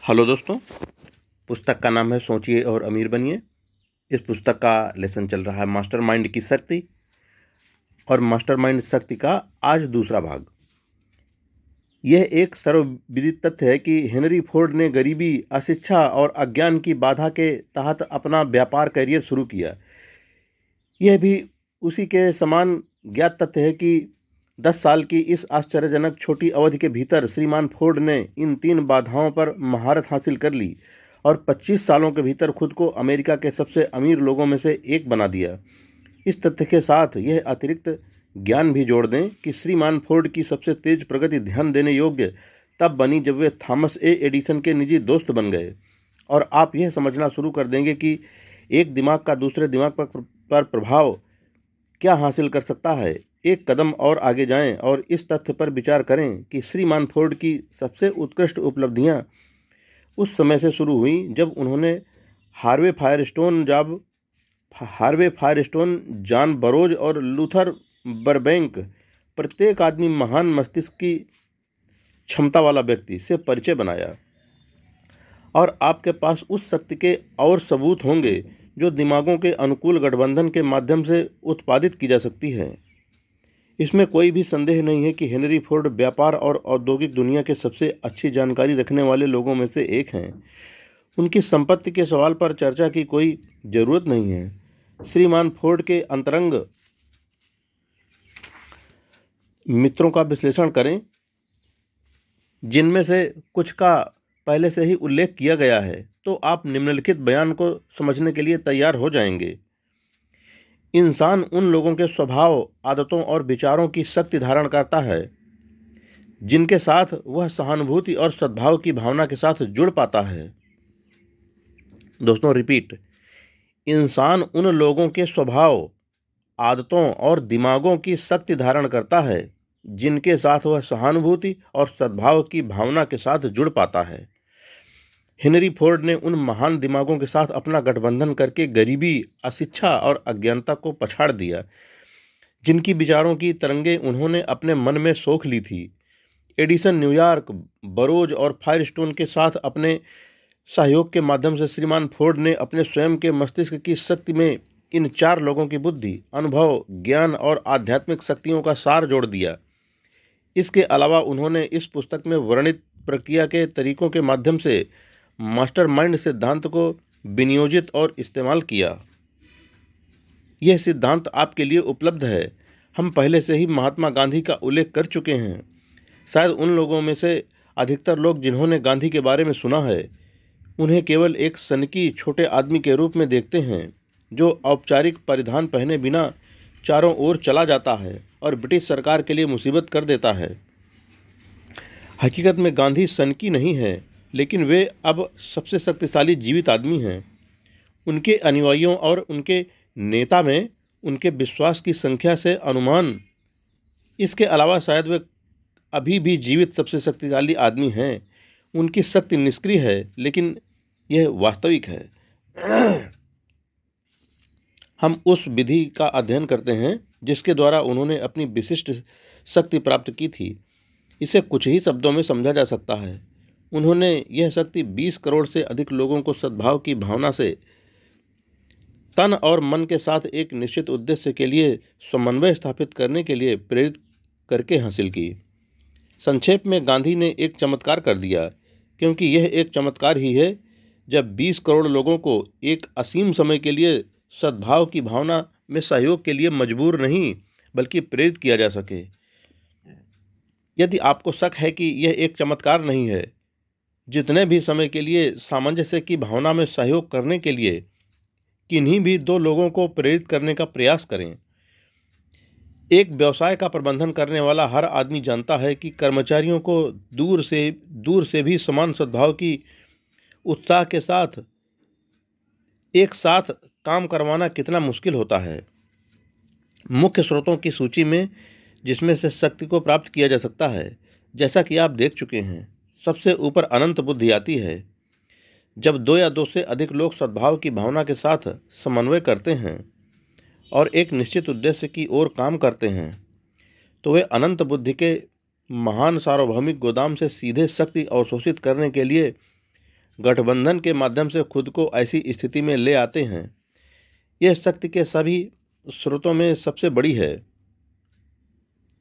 Hello दोस्तों। पुस्तक का नाम है सोचिए और अमीर बनिए। इस पुस्तक का लेसन चल रहा है मास्टरमाइंड की शक्ति, और मास्टरमाइंड शक्ति का आज दूसरा भाग। यह एक सर्वविदित तथ्य है कि हेनरी फोर्ड ने गरीबी, अशिक्षा और अज्ञान की बाधा के तहत अपना व्यापार करियर शुरू किया। यह भी उसी के समान ज्ञात तथ्य है कि 10 साल की इस आश्चर्यजनक छोटी अवधि के भीतर श्रीमान फोर्ड ने इन 3 बाधाओं पर महारत हासिल कर ली और 25 सालों के भीतर खुद को अमेरिका के सबसे अमीर लोगों में से एक बना दिया। इस तथ्य के साथ यह अतिरिक्त ज्ञान भी जोड़ दें कि श्रीमान फोर्ड की सबसे तेज प्रगति ध्यान देने योग्य तब बनी जब वे थॉमस ए एडिसन के निजी दोस्त बन गए, और आप यह समझना शुरू कर देंगे कि एक दिमाग का दूसरे दिमाग पर प्रभाव क्या हासिल कर सकता है। एक कदम और आगे जाएं और इस तथ्य पर विचार करें कि श्रीमान फोर्ड की सबसे उत्कृष्ट उपलब्धियां उस समय से शुरू हुई जब उन्होंने हार्वे फायरस्टोन, जॉन बरोज और लूथर बरबैंक, प्रत्येक आदमी महान मस्तिष्क की क्षमता वाला व्यक्ति, से परिचय बनाया। और आपके पास उस शक्ति के और सबूत होंगे जो दिमागों के अनुकूल गठबंधन के माध्यम से उत्पादित की जा सकती है। इसमें कोई भी संदेह नहीं है कि हेनरी फोर्ड व्यापार और औद्योगिक दुनिया के सबसे अच्छी जानकारी रखने वाले लोगों में से एक हैं। उनकी संपत्ति के सवाल पर चर्चा की कोई ज़रूरत नहीं है। श्रीमान फोर्ड के अंतरंग मित्रों का विश्लेषण करें, जिनमें से कुछ का पहले से ही उल्लेख किया गया है, तो आप निम्नलिखित बयान को समझने के लिए तैयार हो जाएंगे। इंसान उन लोगों के स्वभाव, आदतों और विचारों की शक्ति धारण करता है जिनके साथ वह सहानुभूति और सद्भाव की भावना के साथ जुड़ पाता है। दोस्तों, रिपीट। इंसान उन लोगों के स्वभाव, आदतों और दिमागों की शक्ति धारण करता है जिनके साथ वह सहानुभूति और सद्भाव की भावना के साथ जुड़ पाता है। हेनरी फोर्ड ने उन महान दिमागों के साथ अपना गठबंधन करके गरीबी, अशिक्षा और अज्ञानता को पछाड़ दिया, जिनकी विचारों की तरंगें उन्होंने अपने मन में सोख ली थी। एडिसन न्यूयॉर्क, बरोज और फायरस्टोन के साथ अपने सहयोग के माध्यम से श्रीमान फोर्ड ने अपने स्वयं के मस्तिष्क की शक्ति में इन 4 लोगों की बुद्धि, अनुभव, ज्ञान और आध्यात्मिक शक्तियों का सार जोड़ दिया। इसके अलावा उन्होंने इस पुस्तक में वर्णित प्रक्रिया के तरीकों के माध्यम से मास्टरमाइंड सिद्धांत को विनियोजित और इस्तेमाल किया। यह सिद्धांत आपके लिए उपलब्ध है। हम पहले से ही महात्मा गांधी का उल्लेख कर चुके हैं। शायद उन लोगों में से अधिकतर लोग जिन्होंने गांधी के बारे में सुना है, उन्हें केवल एक सनकी छोटे आदमी के रूप में देखते हैं जो औपचारिक परिधान पहने बिना चारों ओर चला जाता है और ब्रिटिश सरकार के लिए मुसीबत कर देता है। हकीकत में गांधी सनकी नहीं है, लेकिन वे अब सबसे शक्तिशाली जीवित आदमी हैं। उनके अनुयायियों और उनके नेता में उनके विश्वास की संख्या से अनुमान, इसके अलावा शायद वे अभी भी जीवित सबसे शक्तिशाली आदमी हैं। उनकी शक्ति निष्क्रिय है, लेकिन यह वास्तविक है। हम उस विधि का अध्ययन करते हैं जिसके द्वारा उन्होंने अपनी विशिष्ट शक्ति प्राप्त की थी। इसे कुछ ही शब्दों में समझा जा सकता है। उन्होंने यह शक्ति 20 करोड़ से अधिक लोगों को सद्भाव की भावना से तन और मन के साथ एक निश्चित उद्देश्य के लिए समन्वय स्थापित करने के लिए प्रेरित करके हासिल की। संक्षेप में, गांधी ने एक चमत्कार कर दिया, क्योंकि यह एक चमत्कार ही है जब 20 करोड़ लोगों को एक असीम समय के लिए सद्भाव की भावना में सहयोग के लिए मजबूर नहीं बल्कि प्रेरित किया जा सके। यदि आपको शक है कि यह एक चमत्कार नहीं है, जितने भी समय के लिए सामंजस्य की भावना में सहयोग करने के लिए किन्हीं भी 2 लोगों को प्रेरित करने का प्रयास करें। एक व्यवसाय का प्रबंधन करने वाला हर आदमी जानता है कि कर्मचारियों को दूर से भी समान सद्भाव की उत्साह के साथ एक साथ काम करवाना कितना मुश्किल होता है। मुख्य स्रोतों की सूची में जिसमें से शक्ति को प्राप्त किया जा सकता है, जैसा कि आप देख चुके हैं, सबसे ऊपर अनंत बुद्धि आती है। जब 2 या 2 से अधिक लोग सद्भाव की भावना के साथ समन्वय करते हैं और एक निश्चित उद्देश्य की ओर काम करते हैं, तो वे अनंत बुद्धि के महान सार्वभौमिक गोदाम से सीधे शक्ति अवशोषित करने के लिए गठबंधन के माध्यम से खुद को ऐसी स्थिति में ले आते हैं। यह शक्ति के सभी स्रोतों में सबसे बड़ी है।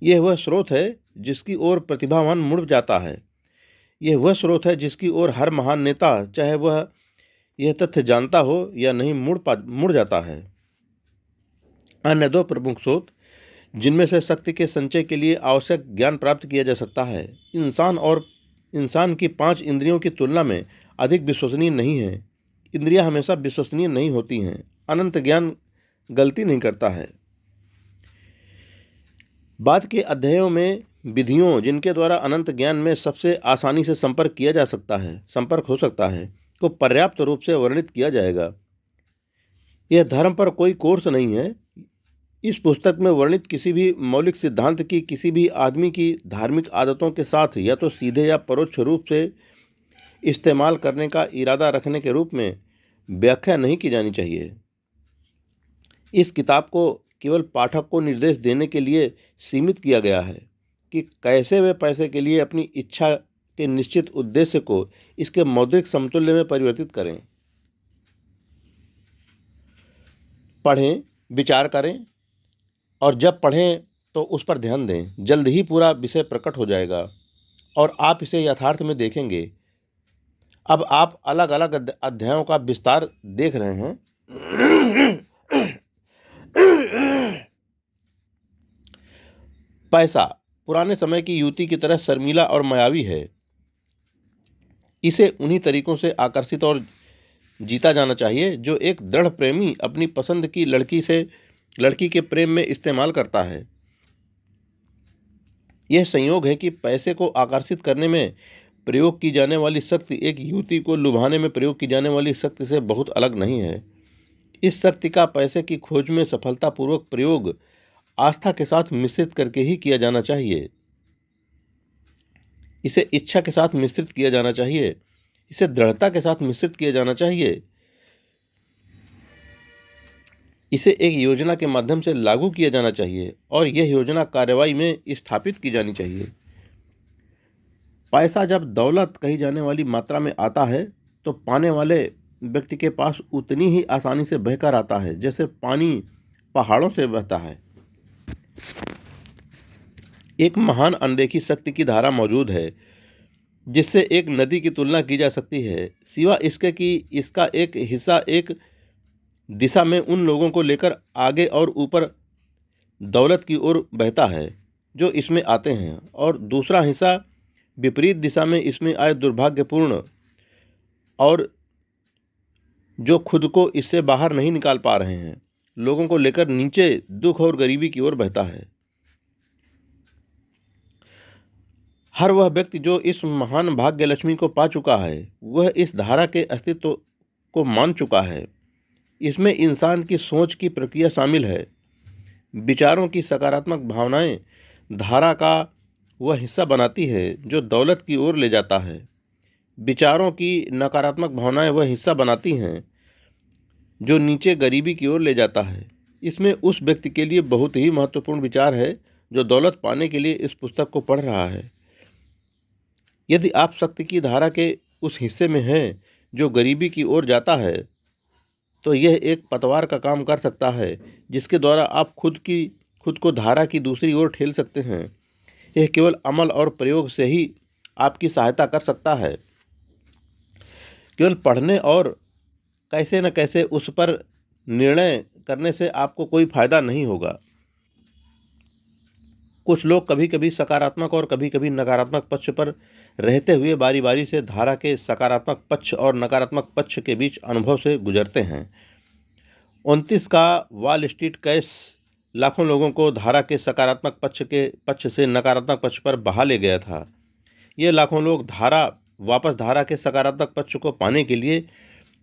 यह वह स्रोत है जिसकी ओर प्रतिभावान मुड़ जाता है। यह वह स्रोत है जिसकी ओर हर महान नेता, चाहे वह यह तथ्य जानता हो या नहीं, मुड़ जाता है। अन्य दो प्रमुख स्रोत जिनमें से शक्ति के संचय के लिए आवश्यक ज्ञान प्राप्त किया जा सकता है, इंसान की 5 इंद्रियों की तुलना में अधिक विश्वसनीय नहीं है। इंद्रियां हमेशा विश्वसनीय नहीं होती हैं। अनंत ज्ञान गलती नहीं करता है। बाद के अध्यायों में विधियों जिनके द्वारा अनंत ज्ञान में सबसे आसानी से संपर्क हो सकता है को पर्याप्त रूप से वर्णित किया जाएगा। यह धर्म पर कोई कोर्स नहीं है। इस पुस्तक में वर्णित किसी भी मौलिक सिद्धांत की किसी भी आदमी की धार्मिक आदतों के साथ या तो सीधे या परोक्ष रूप से इस्तेमाल करने का इरादा रखने के रूप में व्याख्या नहीं की जानी चाहिए। इस किताब को केवल पाठक को निर्देश देने के लिए सीमित किया गया है कि कैसे वे पैसे के लिए अपनी इच्छा के निश्चित उद्देश्य को इसके मौद्रिक समतुल्य में परिवर्तित करें। पढ़ें, विचार करें और जब पढ़ें तो उस पर ध्यान दें। जल्द ही पूरा विषय प्रकट हो जाएगा और आप इसे यथार्थ में देखेंगे। अब आप अलग अलग अध्यायों का विस्तार देख रहे हैं। पैसा पुराने समय की युवती की तरह शर्मीला और मायावी है। इसे उन्हीं तरीकों से आकर्षित और जीता जाना चाहिए जो एक दृढ़ प्रेमी अपनी पसंद की लड़की के प्रेम में इस्तेमाल करता है। यह संयोग है कि पैसे को आकर्षित करने में प्रयोग की जाने वाली शक्ति एक युवती को लुभाने में प्रयोग की जाने वाली शक्ति से बहुत अलग नहीं है। इस शक्ति का पैसे की खोज में सफलतापूर्वक प्रयोग आस्था के साथ मिश्रित करके ही किया जाना चाहिए। इसे इच्छा के साथ मिश्रित किया जाना चाहिए। इसे दृढ़ता के साथ मिश्रित किया जाना चाहिए। इसे एक योजना के माध्यम से लागू किया जाना चाहिए और यह योजना कार्रवाई में स्थापित की जानी चाहिए। पैसा जब दौलत कही जाने वाली मात्रा में आता है तो पाने वाले व्यक्ति के पास उतनी ही आसानी से बहकर आता है जैसे पानी पहाड़ों से बहता है। एक महान अनदेखी शक्ति की धारा मौजूद है जिससे एक नदी की तुलना की जा सकती है, सिवा इसके कि इसका एक हिस्सा एक दिशा में उन लोगों को लेकर आगे और ऊपर दौलत की ओर बहता है जो इसमें आते हैं, और दूसरा हिस्सा विपरीत दिशा में इसमें आए दुर्भाग्यपूर्ण और जो खुद को इससे बाहर नहीं निकाल पा रहे हैं लोगों को लेकर नीचे दुख और गरीबी की ओर बहता है। हर वह व्यक्ति जो इस महान भाग्य लक्ष्मी को पा चुका है वह इस धारा के अस्तित्व को मान चुका है। इसमें इंसान की सोच की प्रक्रिया शामिल है। विचारों की सकारात्मक भावनाएं धारा का वह हिस्सा बनाती है जो दौलत की ओर ले जाता है। विचारों की नकारात्मक भावनाएं वह हिस्सा बनाती हैं जो नीचे गरीबी की ओर ले जाता है। इसमें उस व्यक्ति के लिए बहुत ही महत्वपूर्ण विचार है जो दौलत पाने के लिए इस पुस्तक को पढ़ रहा है। यदि आप शक्ति की धारा के उस हिस्से में हैं जो गरीबी की ओर जाता है तो यह एक पतवार का काम कर सकता है जिसके द्वारा आप खुद को धारा की दूसरी ओर ठेल सकते हैं। यह केवल अमल और प्रयोग से ही आपकी सहायता कर सकता है। केवल पढ़ने और कैसे न कैसे उस पर निर्णय करने से आपको कोई फायदा नहीं होगा। कुछ लोग कभी कभी सकारात्मक और कभी कभी नकारात्मक पक्ष पर रहते हुए बारी बारी से धारा के सकारात्मक पक्ष और नकारात्मक पक्ष के बीच अनुभव से गुजरते हैं। 29 का वॉल स्ट्रीट क्रैश लाखों लोगों को धारा के सकारात्मक पक्ष से नकारात्मक पक्ष पर बहा ले गया था। ये लाखों लोग वापस धारा के सकारात्मक पक्ष को पाने के लिए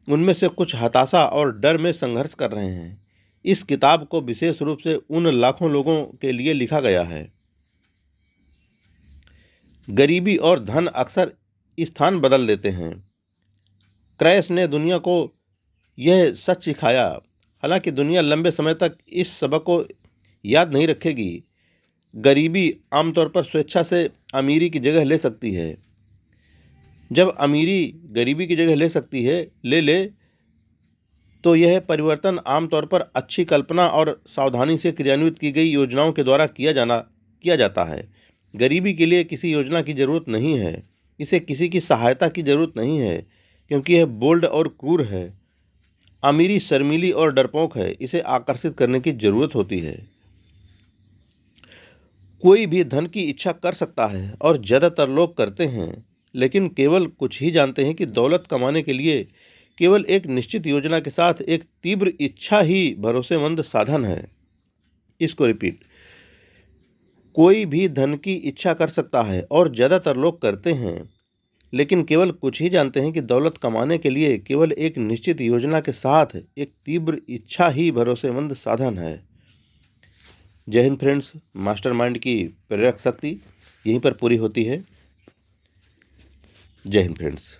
उनमें से कुछ हताशा और डर में संघर्ष कर रहे हैं। इस किताब को विशेष रूप से उन लाखों लोगों के लिए लिखा गया है। गरीबी और धन अक्सर स्थान बदल देते हैं। क्रैश ने दुनिया को यह सच सिखाया। हालांकि दुनिया लंबे समय तक इस सबक को याद नहीं रखेगी। गरीबी आमतौर पर स्वेच्छा से अमीरी की जगह ले सकती है। जब अमीरी गरीबी की जगह ले सकती है ले तो यह परिवर्तन आमतौर पर अच्छी कल्पना और सावधानी से क्रियान्वित की गई योजनाओं के द्वारा किया जाता है। गरीबी के लिए किसी योजना की जरूरत नहीं है, इसे किसी की सहायता की जरूरत नहीं है, क्योंकि यह बोल्ड और क्रूर है। अमीरी शर्मीली और डरपोक है, इसे आकर्षित करने की जरूरत होती है। कोई भी धन की इच्छा कर सकता है और ज़्यादातर लोग करते हैं, लेकिन केवल कुछ ही जानते हैं कि दौलत कमाने के लिए केवल एक निश्चित योजना के साथ एक तीव्र इच्छा ही भरोसेमंद साधन है। इसको रिपीट, कोई भी धन की इच्छा कर सकता है और ज़्यादातर लोग करते हैं, लेकिन केवल कुछ ही जानते हैं कि दौलत कमाने के लिए केवल एक निश्चित योजना के साथ एक तीव्र इच्छा ही भरोसेमंद साधन है। जय हिंद फ्रेंड्स। मास्टरमाइंड की प्रेरक शक्ति यहीं पर पूरी होती है। जय हिंद फ्रेंड्स।